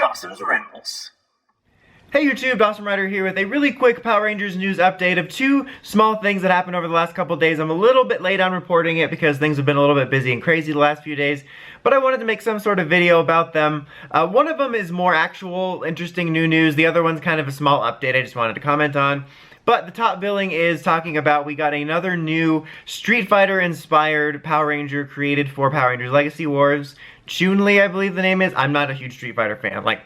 Dawson's Rambles. Hey YouTube, Dawson Ryder here with a really quick Power Rangers news update of two small things that happened over the last couple days. I'm a little bit late on reporting it because things have been a little bit busy and crazy the last few days, but I wanted to make some sort of video about them. One of them is more actual, interesting new news. The other one's kind of a small update I just wanted to comment on. But the top billing is talking about we got another new Street Fighter inspired Power Ranger created for Power Rangers Legacy Wars. Chun-Li, I believe the name is. I'm not a huge Street Fighter fan. Like,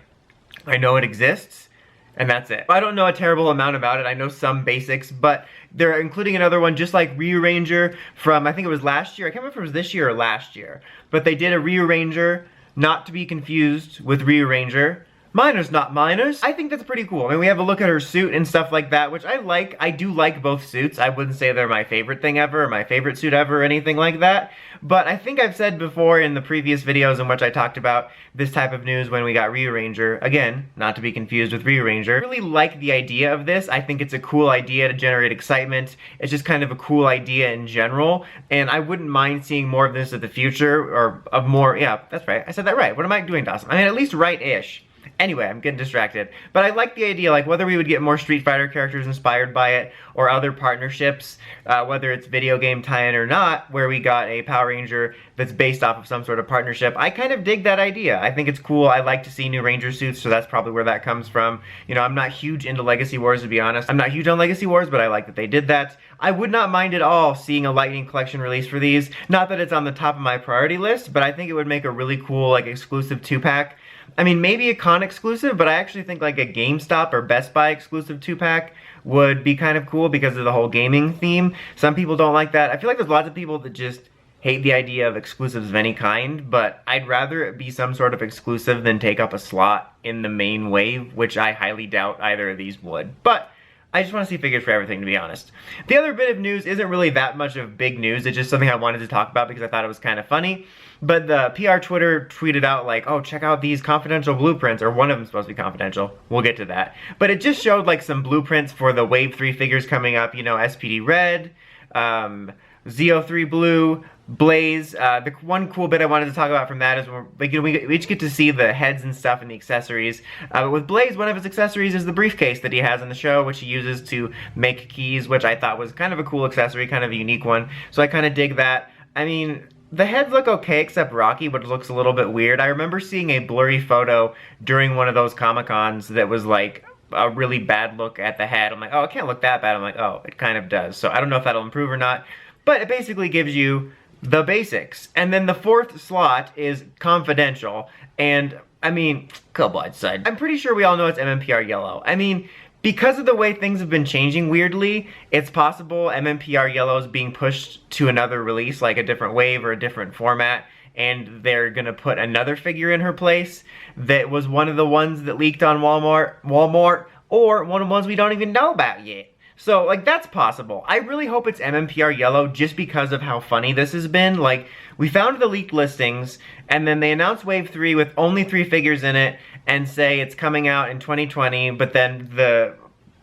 I know it exists, and that's it. I don't know a terrible amount about it. I know some basics, but they're including another one just like Rearranger from, I think it was last year. I can't remember if it was this year or last year. But they did a Rearranger, not to be confused with Rearranger. Minors, not minors. I think that's pretty cool. I mean, we have a look at her suit and stuff like that, which I like. I do like both suits. I wouldn't say they're my favorite thing ever, or my favorite suit ever, or anything like that. But I think I've said before in the previous videos in which I talked about this type of news when we got Rearranger, again, not to be confused with Rearranger. I really like the idea of this. I think it's a cool idea to generate excitement. It's just kind of a cool idea in general, and I wouldn't mind seeing more of this in the future, or of more, yeah, that's right. I said that right. What am I doing, Dawson? I mean, at least right-ish. Anyway, I'm getting distracted. But I like the idea, like, whether we would get more Street Fighter characters inspired by it, or other partnerships, whether it's video game tie-in or not, where we got a Power Ranger that's based off of some sort of partnership. I kind of dig that idea. I think it's cool. I like to see new Ranger suits, so that's probably where that comes from. You know, I'm not huge into Legacy Wars, to be honest. I'm not huge on Legacy Wars, but I like that they did that. I would not mind at all seeing a Lightning Collection release for these. Not that it's on the top of my priority list, but I think it would make a really cool, like, exclusive 2-pack. I mean, maybe a con exclusive, but I actually think like a GameStop or Best Buy exclusive 2-pack would be kind of cool because of the whole gaming theme. Some people don't like that. I feel like there's lots of people that just hate the idea of exclusives of any kind, but I'd rather it be some sort of exclusive than take up a slot in the main wave, which I highly doubt either of these would. But I just want to see figures for everything, to be honest. The other bit of news isn't really that much of big news. It's just something I wanted to talk about because I thought it was kind of funny. But the PR Twitter tweeted out like, oh, check out these confidential blueprints, or one of them's supposed to be confidential. We'll get to that. But it just showed like some blueprints for the Wave 3 figures coming up. You know, SPD Red, ZO3 Blue, Blaze. The one cool bit I wanted to talk about from that is when, like, you know, we each get to see the heads and stuff and the accessories. But with Blaze, one of his accessories is the briefcase that he has in the show, which he uses to make keys, which I thought was kind of a cool accessory, kind of a unique one. So I kind of dig that. I mean, the heads look okay except Rocky, which looks a little bit weird. I remember seeing a blurry photo during one of those Comic-Cons that was like a really bad look at the head. I'm like, oh, it can't look that bad. I'm like, oh, it kind of does. So I don't know if that'll improve or not, but it basically gives you the basics. And then the fourth slot is confidential, and I mean, come on, son. I'm pretty sure we all know it's MPR Yellow. I mean, because of the way things have been changing weirdly, it's possible MPR Yellow is being pushed to another release, like a different wave or a different format, and they're gonna put another figure in her place that was one of the ones that leaked on Walmart, or one of the ones we don't even know about yet. So, like, that's possible. I really hope it's MPR Yellow just because of how funny this has been. Like, we found the leaked listings, and then they announced Wave 3 with only 3 figures in it, and say it's coming out in 2020, but then the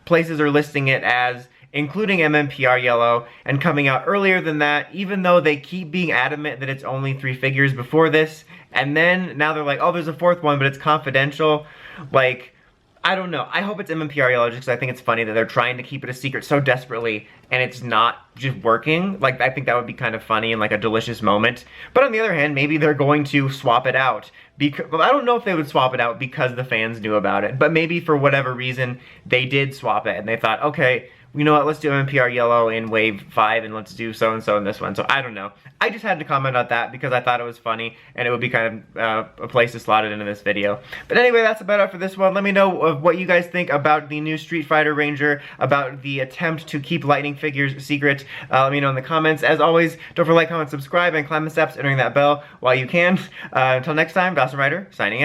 places are listing it as including MPR Yellow, and coming out earlier than that, even though they keep being adamant that it's only 3 figures before this, and then now they're like, oh, there's a 4th one, but it's confidential. Like, I don't know. I hope it's MPR Yellow just because I think it's funny that they're trying to keep it a secret so desperately and it's not just working. Like, I think that would be kind of funny and like a delicious moment. But on the other hand, maybe they're going to swap it out. Well, I don't know if they would swap it out because the fans knew about it, but maybe for whatever reason they did swap it and they thought, okay, you know what, let's do MPR Yellow in Wave 5 and let's do so-and-so in this one. So I don't know. I just had to comment on that because I thought it was funny and it would be kind of a place to slot it into this video. But anyway, that's about it for this one. Let me know what you guys think about the new Street Fighter Ranger, about the attempt to keep Lightning figures secret. Let me know in the comments. As always, don't forget to like, comment, subscribe, and climb the steps, entering that bell while you can. Until next time, Dawson Ryder, signing out.